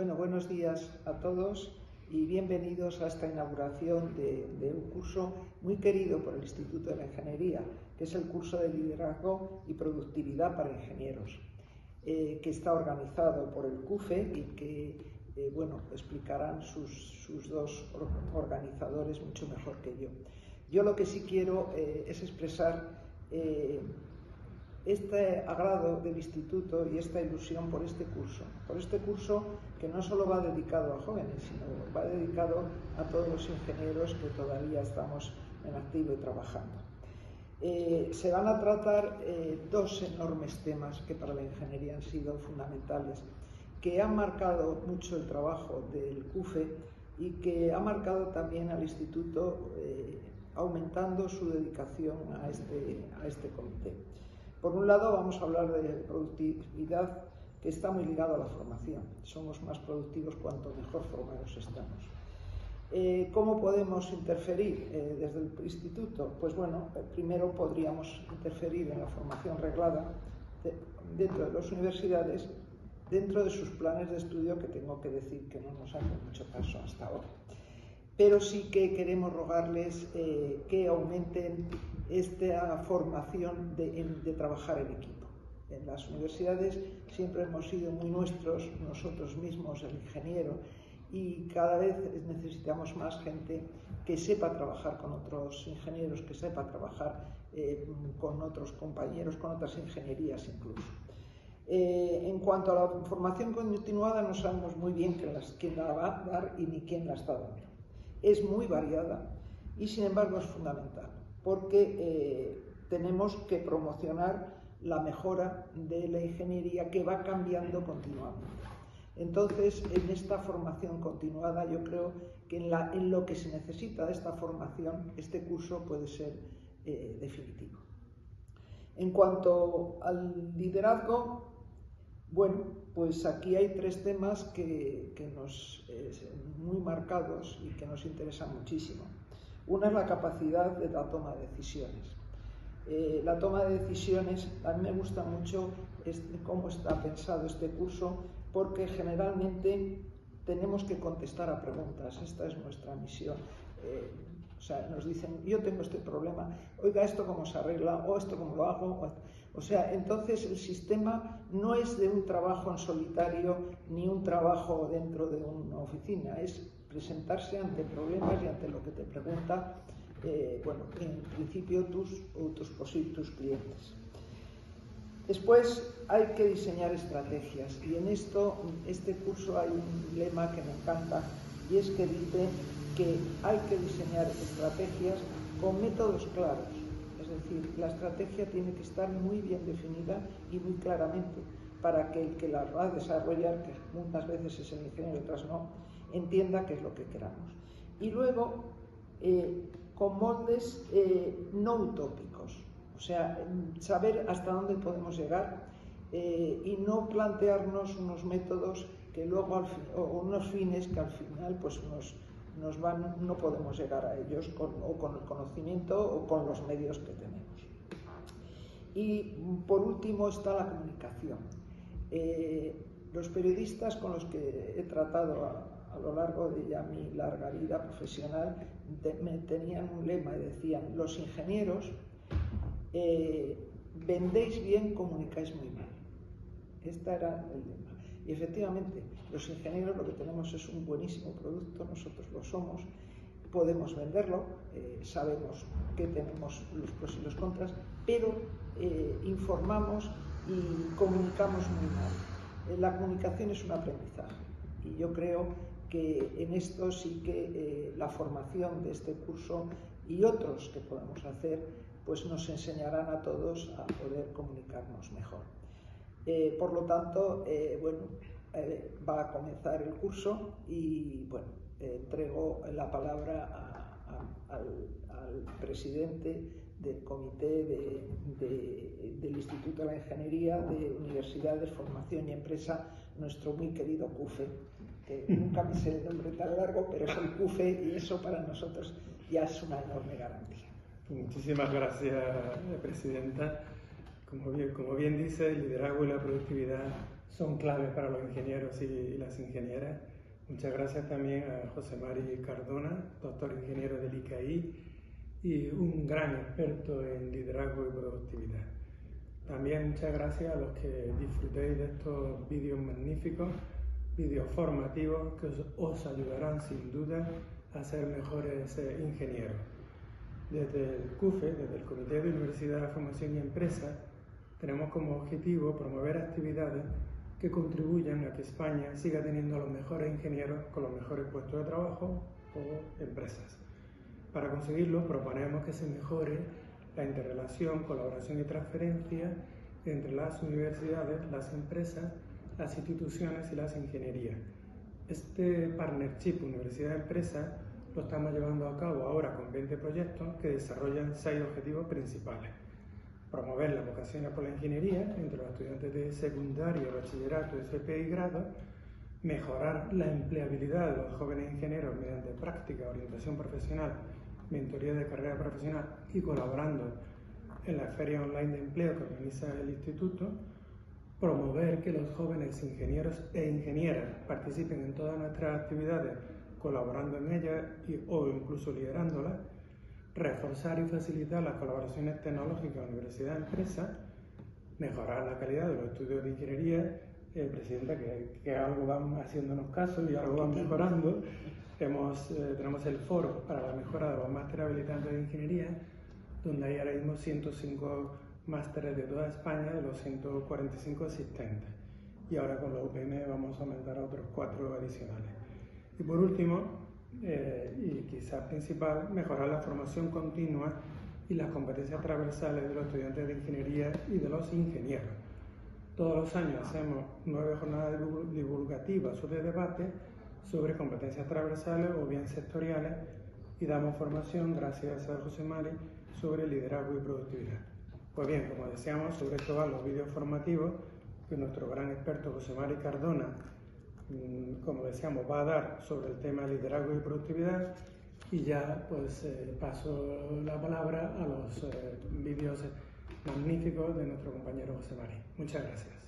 Bueno, buenos días a todos y bienvenidos a esta inauguración de un curso muy querido por el Instituto de la Ingeniería, que es el curso de Liderazgo y Productividad para Ingenieros, que está organizado por el CUFE y que, explicarán sus dos organizadores mucho mejor que yo. Yo lo que sí quiero es expresar este agrado del Instituto y esta ilusión por este curso que no solo va dedicado a jóvenes, sino va dedicado a todos los ingenieros que todavía estamos en activo y trabajando. Se van a tratar dos enormes temas que para la ingeniería han sido fundamentales, que han marcado mucho el trabajo del CUFE y que ha marcado también al Instituto aumentando su dedicación a este comité. Por un lado, vamos a hablar de productividad, que está muy ligado a la formación. Somos más productivos cuanto mejor formados estamos. ¿Cómo podemos interferir desde el instituto? Pues bueno, primero podríamos interferir en la formación reglada dentro de las universidades, dentro de sus planes de estudio, que tengo que decir que no nos hacen mucho caso hasta ahora. Pero sí que queremos rogarles que aumenten esta formación de trabajar en equipo. En las universidades siempre hemos sido muy nosotros mismos, el ingeniero, y cada vez necesitamos más gente que sepa trabajar con otros ingenieros, que sepa trabajar con otros compañeros, con otras ingenierías incluso. En cuanto a la formación continuada, no sabemos muy bien quién la va a dar y ni quién la está dando. Es muy variada y sin embargo es fundamental, porque tenemos que promocionar la mejora de la ingeniería, que va cambiando continuamente. Entonces, en esta formación continuada, yo creo que en lo que se necesita de esta formación, este curso puede ser definitivo. En cuanto al liderazgo, bueno, pues aquí hay tres temas que muy marcados y que nos interesan muchísimo. Una es la capacidad de la toma de decisiones. La toma de decisiones, a mí me gusta mucho cómo está pensado este curso, porque generalmente tenemos que contestar a preguntas. Esta es nuestra misión. O sea, nos dicen, yo tengo este problema, oiga, ¿esto cómo se arregla? ¿O esto cómo lo hago? O sea, entonces el sistema no es de un trabajo en solitario ni un trabajo dentro de una oficina, es presentarse ante problemas y ante lo que te pregunta, en principio tus posibles clientes. Después hay que diseñar estrategias, y en este curso hay un lema que me encanta, y es que dice que hay que diseñar estrategias con métodos claros. Es decir, la estrategia tiene que estar muy bien definida y muy claramente, para que el que la va a desarrollar, que muchas veces es el ingeniero y otras no, entienda qué es lo que queramos. Y luego, con moldes no utópicos, o sea, saber hasta dónde podemos llegar y no plantearnos unos métodos que luego, o unos fines que al final pues no podemos llegar a ellos o con el conocimiento o con los medios que tenemos. Y por último está la comunicación. Los periodistas con los que he tratado a lo largo de ya mi larga vida profesional tenían un lema y decían: los ingenieros vendéis bien, comunicáis muy mal. Este era el lema. Y efectivamente, los ingenieros lo que tenemos es un buenísimo producto, nosotros lo somos, podemos venderlo, sabemos que tenemos los pros y los contras, pero informamos y comunicamos muy mal. La comunicación es un aprendizaje, y yo creo que en esto sí que la formación de este curso y otros que podemos hacer pues nos enseñarán a todos a poder comunicarnos mejor. Por lo tanto, va a comenzar el curso y entrego la palabra al presidente del comité del Instituto de la Ingeniería de Universidades, Formación y Empresa, nuestro muy querido CUFE, que nunca me sé el nombre tan largo, pero es el CUFE, y eso para nosotros ya es una enorme garantía. Muchísimas gracias, presidenta. Como bien dice, el liderazgo y la productividad son claves para los ingenieros y las ingenieras. Muchas gracias también a José Mari Cardona, doctor ingeniero del ICAI y un gran experto en liderazgo y productividad. También muchas gracias a los que disfrutéis de estos vídeos magníficos, vídeos formativos que os ayudarán sin duda a ser mejores ingenieros. Desde el CUFE, desde el Comité de Universidad, Formación y Empresa, tenemos como objetivo promover actividades que contribuyan a que España siga teniendo a los mejores ingenieros con los mejores puestos de trabajo o empresas. Para conseguirlo proponemos que se mejore la interrelación, colaboración y transferencia entre las universidades, las empresas, las instituciones y las ingenierías. Este partnership universidad-empresa lo estamos llevando a cabo ahora con 20 proyectos que desarrollan 6 objetivos principales. Promover las vocaciones por la ingeniería entre los estudiantes de secundaria, bachillerato, FP y grado, mejorar la empleabilidad de los jóvenes ingenieros mediante práctica, orientación profesional, mentoría de carrera profesional y colaborando en la feria online de empleo que organiza el Instituto, promover que los jóvenes ingenieros e ingenieras participen en todas nuestras actividades colaborando en ellas o incluso liderándolas, reforzar y facilitar las colaboraciones tecnológicas universidad-empresa, mejorar la calidad de los estudios de ingeniería, Presidenta, que algo van haciéndonos caso y algo van mejorando. Tenemos el foro para la mejora de los másteres habilitantes de ingeniería, donde hay ahora mismo 105 másteres de toda España de los 145 existentes. Y ahora con la UPM vamos a aumentar a otros 4 adicionales. Y por último, y quizás principal, mejorar la formación continua y las competencias transversales de los estudiantes de ingeniería y de los ingenieros. Todos los años hacemos 9 jornadas divulgativas o de debate sobre competencias transversales o bien sectoriales y damos formación, gracias a José Mari, sobre liderazgo y productividad. Pues bien, como decíamos, sobre esto van los vídeos formativos que nuestro gran experto José Mari Cardona, como decíamos, va a dar sobre el tema liderazgo y productividad, y ya pues paso la palabra a los vídeos magníficos de nuestro compañero José Mari. Muchas gracias.